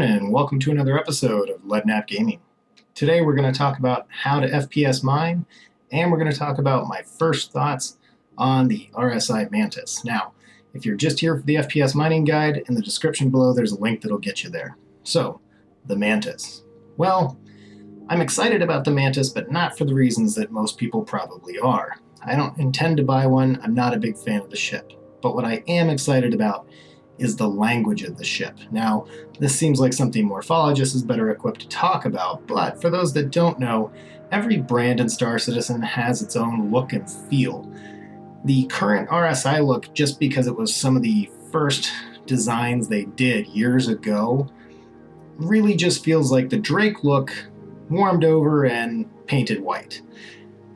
everyone, and welcome to another episode of Leadnap Gaming. Today we're going to talk about how to FPS mine, and we're going to talk about my first thoughts on the RSI Mantis. Now, if you're just here for the FPS mining guide, in the description below there's a link that'll get you there. So, the Mantis. Well, I'm excited about the Mantis, but not for the reasons that most people probably are. I don't intend to buy one, I'm not a big fan of the ship. But what I am excited about is the language of the ship. Now, this seems like something Morphologist is better equipped to talk about, but for those that don't know, every brand in Star Citizen has its own look and feel. The current RSI look, just because it was some of the first designs they did years ago, really just feels like the Drake look warmed over and painted white.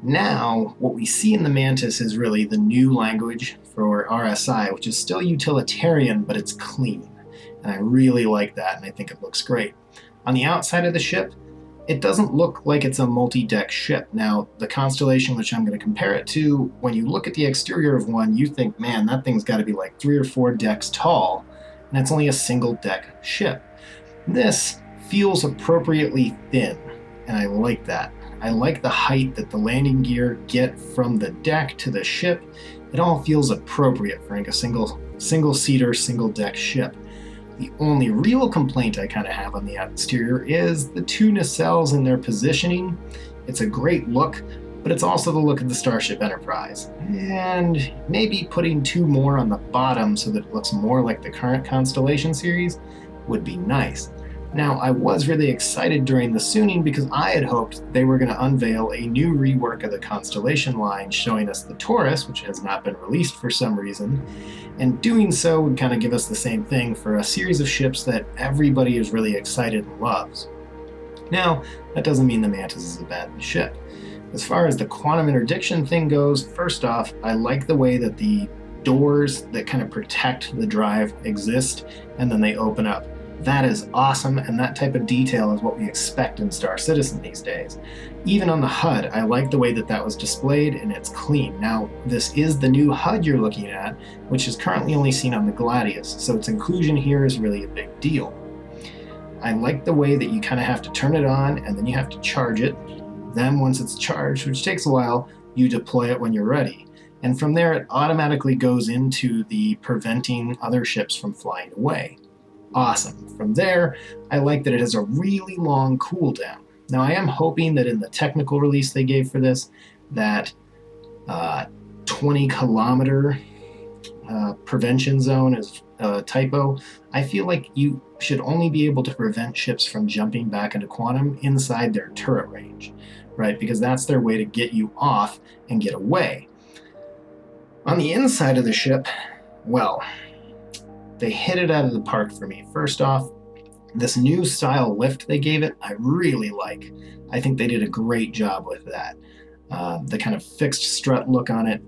Now, what we see in the Mantis is really the new language for RSI, which is still utilitarian, but it's clean. And I really like that, and I think it looks great. On the outside of the ship, it doesn't look like it's a multi-deck ship. Now, the Constellation, which I'm going to compare it to, when you look at the exterior of one, you think, man, that thing's got to be like 3 or 4 decks tall, and it's only a single deck ship. This feels appropriately thin, and I like that. I like the height that the landing gear get from the deck to the ship. It all feels appropriate for a single-seater, single-deck ship. The only real complaint I kind of have on the exterior is the 2 nacelles and their positioning. It's a great look, but it's also the look of the Starship Enterprise. And maybe putting 2 more on the bottom so that it looks more like the current Constellation series would be nice. Now, I was really excited during the Sooning because I had hoped they were going to unveil a new rework of the Constellation line showing us the Taurus, which has not been released for some reason, and doing so would kind of give us the same thing for a series of ships that everybody is really excited and loves. Now, that doesn't mean the Mantis is a bad ship. As far as the quantum interdiction thing goes, first off, I like the way that the doors that kind of protect the drive exist, and then they open up. That is awesome, and that type of detail is what we expect in Star Citizen these days. Even on the HUD, I like the way that that was displayed, and it's clean. Now, this is the new HUD you're looking at, which is currently only seen on the Gladius, so its inclusion here is really a big deal. I like the way that you kind of have to turn it on, and then you have to charge it. Then once it's charged, which takes a while, you deploy it when you're ready. And from there, it automatically goes into the preventing other ships from flying away. Awesome. From there, I like that it has a really long cooldown. Now, I am hoping that in the technical release they gave for this, that 20-kilometer prevention zone is a typo. I feel like you should only be able to prevent ships from jumping back into quantum inside their turret range, right? Because that's their way to get you off and get away. On the inside of the ship, well, they hit it out of the park for me. First off, this new style lift they gave it, I really like. I think they did a great job with that. The kind of fixed strut look on it,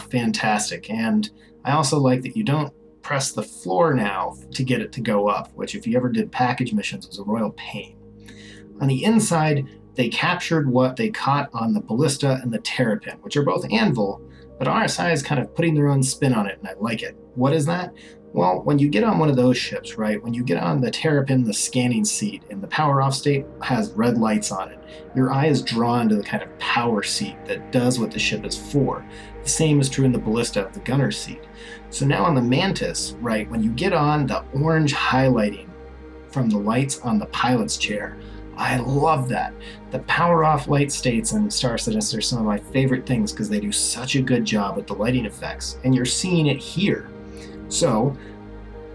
fantastic. And I also like that you don't press the floor now to get it to go up, which if you ever did package missions was a royal pain. On the inside, they captured what they caught on the Ballista and the Terrapin, which are both anvil, but RSI is kind of putting their own spin on it, and I like it. What is that? Well, when you get on one of those ships, right, when you get on the Terrapin, the scanning seat, and the power off state has red lights on it, your eye is drawn to the kind of power seat that does what the ship is for. The same is true in the Ballista of the gunner seat. So now on the Mantis, right, when you get on, the orange highlighting from the lights on the pilot's chair, I love that. The power off light states in Star Citizen are some of my favorite things because they do such a good job with the lighting effects, and you're seeing it here. So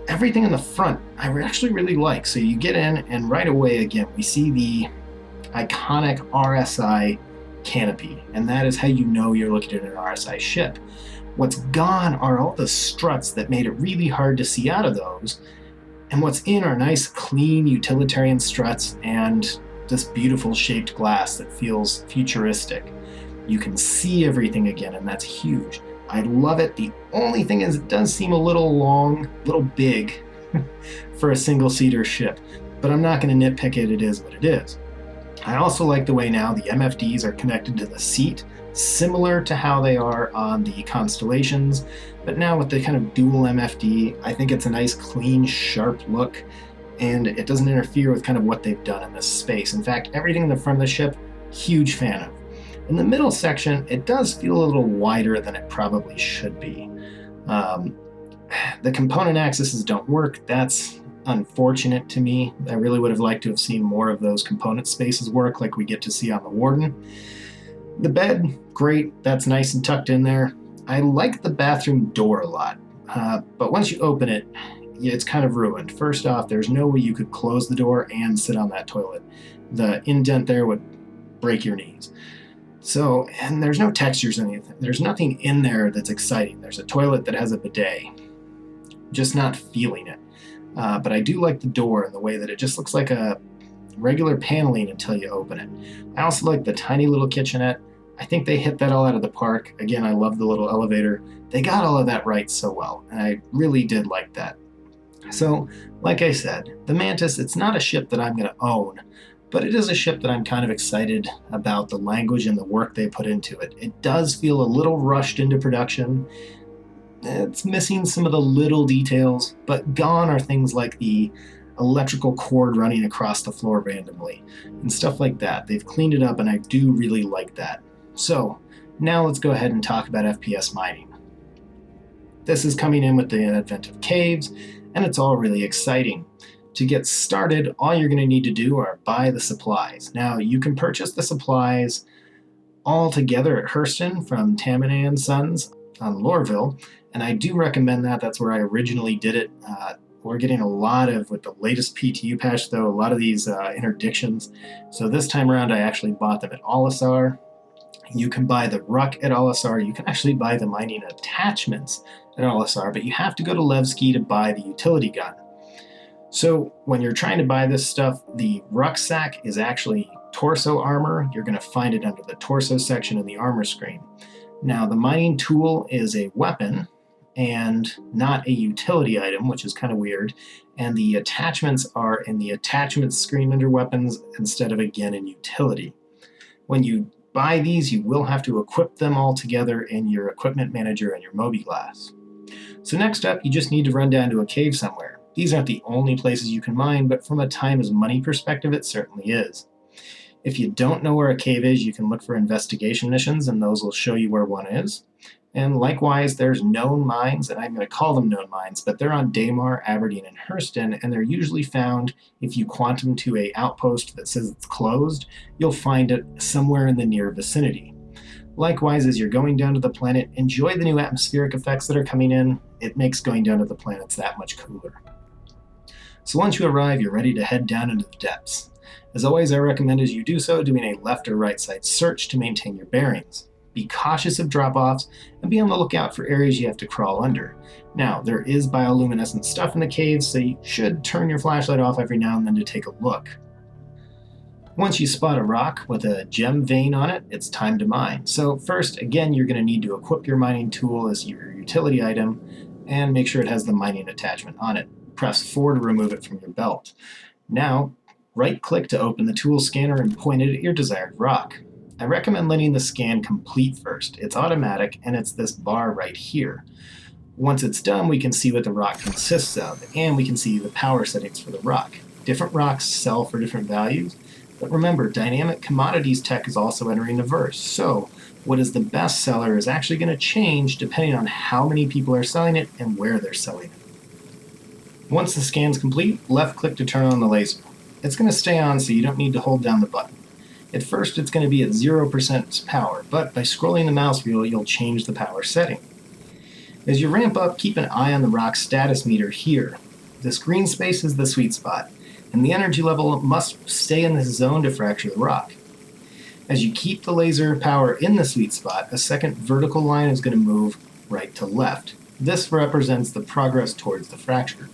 everything in the front I actually really like. So you get in and right away again we see the iconic RSI Canopy, and that is how you know you're looking at an RSI ship. What's gone are all the struts that made it really hard to see out of those, and what's in are nice clean utilitarian struts and this beautiful shaped glass that feels futuristic. You can see everything again, and that's huge. I love it. The only thing is it does seem a little long, a little big for a single-seater ship, but I'm not going to nitpick it. It is what it is. I also like the way now the MFDs are connected to the seat, similar to how they are on the Constellations, but now with the kind of dual MFD, I think it's a nice, clean, sharp look. and it doesn't interfere with kind of what they've done in this space. In fact, everything in the front of the ship, huge fan of. In the middle section, it does feel a little wider than it probably should be. The component axes don't work. That's unfortunate to me. I really would have liked to have seen more of those component spaces work like we get to see on the Warden. The bed, great. That's nice and tucked in there. I like the bathroom door a lot, but once you open it, it's kind of ruined. First off, there's no way you could close the door and sit on that toilet. The indent there would break your knees. So, and there's no textures or anything. There's nothing in there that's exciting. There's a toilet that has a bidet. Just not feeling it. But I do like the door and the way that it just looks like a regular paneling until you open it. I also like the tiny little kitchenette. I think they hit that all out of the park. Again, I love the little elevator. They got all of that right so well, and I really did like that. So, like I said, the Mantis, it's not a ship that I'm going to own, but it is a ship that I'm kind of excited about the language and the work they put into it. It does feel a little rushed into production. It's missing some of the little details, but gone are things like the electrical cord running across the floor randomly and stuff like that. They've cleaned it up, and I do really like that. So now let's go ahead and talk about FPS mining. This is coming in with the advent of caves, and it's all really exciting. To get started, all you're going to need to do are buy the supplies. Now, you can purchase the supplies all together at Hurston from Tamanay & Sons on Lorville, and I do recommend that. That's where I originally did it. We're getting a lot of, with the latest PTU patch though, a lot of these interdictions. So this time around I actually bought them at Olisar. You can buy the ruck at Olisar. You can actually buy the mining attachments at Olisar, but you have to go to Levski to buy the utility gun. So when you're trying to buy this stuff, the rucksack is actually torso armor. You're going to find it under the torso section in the armor screen. Now, the mining tool is a weapon and not a utility item, which is kind of weird. And the attachments are in the attachments screen under weapons instead of, again, in utility. When you buy these, you will have to equip them all together in your equipment manager and your Mobi-Glass. So next up, you just need to run down to a cave somewhere. These aren't the only places you can mine, but from a time is money perspective, it certainly is. If you don't know where a cave is, you can look for investigation missions, and those will show you where one is. And likewise, there's known mines, and I'm going to call them known mines, but they're on Daymar, Aberdeen, and Hurston, and they're usually found if you quantum to an outpost that says it's closed, you'll find it somewhere in the near vicinity. Likewise, as you're going down to the planet, enjoy the new atmospheric effects that are coming in. It makes going down to the planets that much cooler. So once you arrive, you're ready to head down into the depths. As always, I recommend as you do so, doing a left or right side search to maintain your bearings. Be cautious of drop-offs, and be on the lookout for areas you have to crawl under. Now, there is bioluminescent stuff in the caves, so you should turn your flashlight off every now and then to take a look. Once you spot a rock with a gem vein on it, it's time to mine. So first, again, you're going to need to equip your mining tool as your utility item, and make sure it has the mining attachment on it. Press 4 to remove it from your belt. Now, right-click to open the tool scanner and point it at your desired rock. I recommend letting the scan complete first. It's automatic, and it's this bar right here. Once it's done, we can see what the rock consists of, and we can see the power settings for the rock. Different rocks sell for different values, but remember, dynamic commodities tech is also entering the verse, so what is the best seller is actually going to change depending on how many people are selling it and where they're selling it. Once the scan's complete, left-click to turn on the laser. It's going to stay on, so you don't need to hold down the button. At first, it's going to be at 0% power, but by scrolling the mouse wheel, you'll change the power setting. As you ramp up, keep an eye on the rock status meter here. This green space is the sweet spot, and the energy level must stay in this zone to fracture the rock. As you keep the laser power in the sweet spot, a second vertical line is going to move right to left. This represents the progress towards the fracture.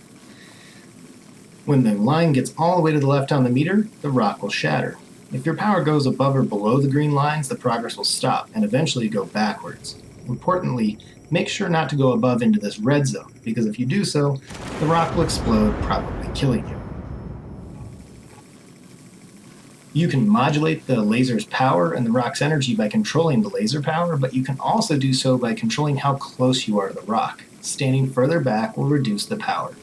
When the line gets all the way to the left on the meter, the rock will shatter. If your power goes above or below the green lines, the progress will stop and eventually go backwards. Importantly, make sure not to go above into this red zone, because if you do so, the rock will explode, probably killing you. You can modulate the laser's power and the rock's energy by controlling the laser power, but you can also do so by controlling how close you are to the rock. Standing further back will reduce the power.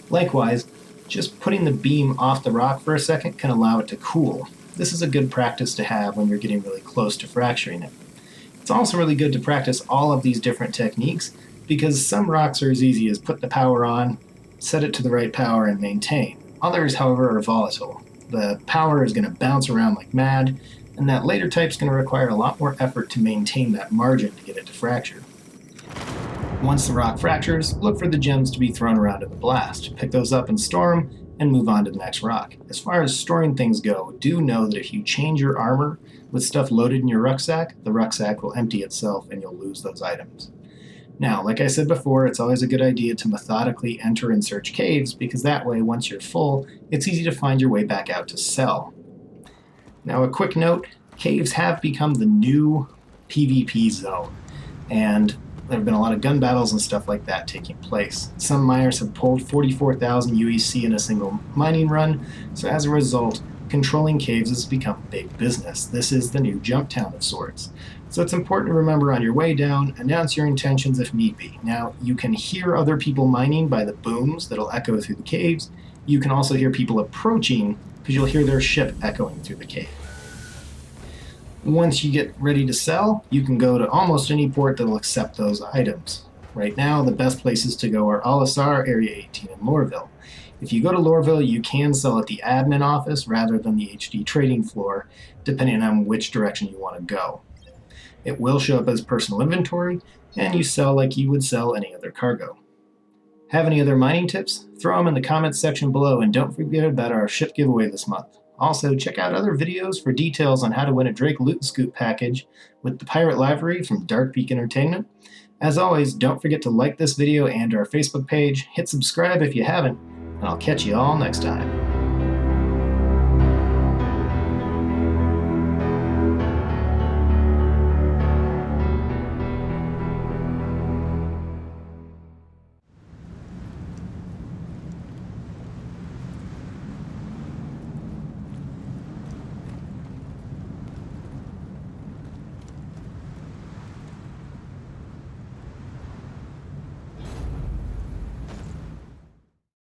Likewise, Just putting the beam off the rock for a second can allow it to cool. This is a good practice to have when you're getting really close to fracturing it. It's also really good to practice all of these different techniques because some rocks are as easy as put the power on, set it to the right power, and maintain. Others, however, are volatile. The power is going to bounce around like mad, and that later type is going to require a lot more effort to maintain that margin to get it to fracture. Once the rock fractures, look for the gems to be thrown around in the blast. Pick those up and store them, and move on to the next rock. As far as storing things go, do know that if you change your armor with stuff loaded in your rucksack, the rucksack will empty itself and you'll lose those items. Now, like I said before, it's always a good idea to methodically enter and search caves because that way, once you're full, it's easy to find your way back out to sell. Now, a quick note, caves have become the new PvP zone, and there have been a lot of gun battles and stuff like that taking place. Some miners have pulled 44,000 UEC in a single mining run, so as a result, controlling caves has become big business. This is the new jump town of sorts. So it's important to remember on your way down, announce your intentions if need be. Now, you can hear other people mining by the booms that'll echo through the caves. You can also hear people approaching because you'll hear their ship echoing through the cave. Once you get ready to sell, you can go to almost any port that will accept those items. Right now, the best places to go are Al-Asar, Area 18, and Loreville. If you go to Loreville, you can sell at the admin office rather than the HD trading floor, depending on which direction you want to go. It will show up as personal inventory, and you sell like you would sell any other cargo. Have any other mining tips? Throw them in the comments section below, and don't forget about our ship giveaway this month. Also, check out other videos for details on how to win a Drake Loot and Scoop package with the Pirate Livery from Dark Peak Entertainment. As always, don't forget to like this video and our Facebook page, hit subscribe if you haven't, and I'll catch you all next time.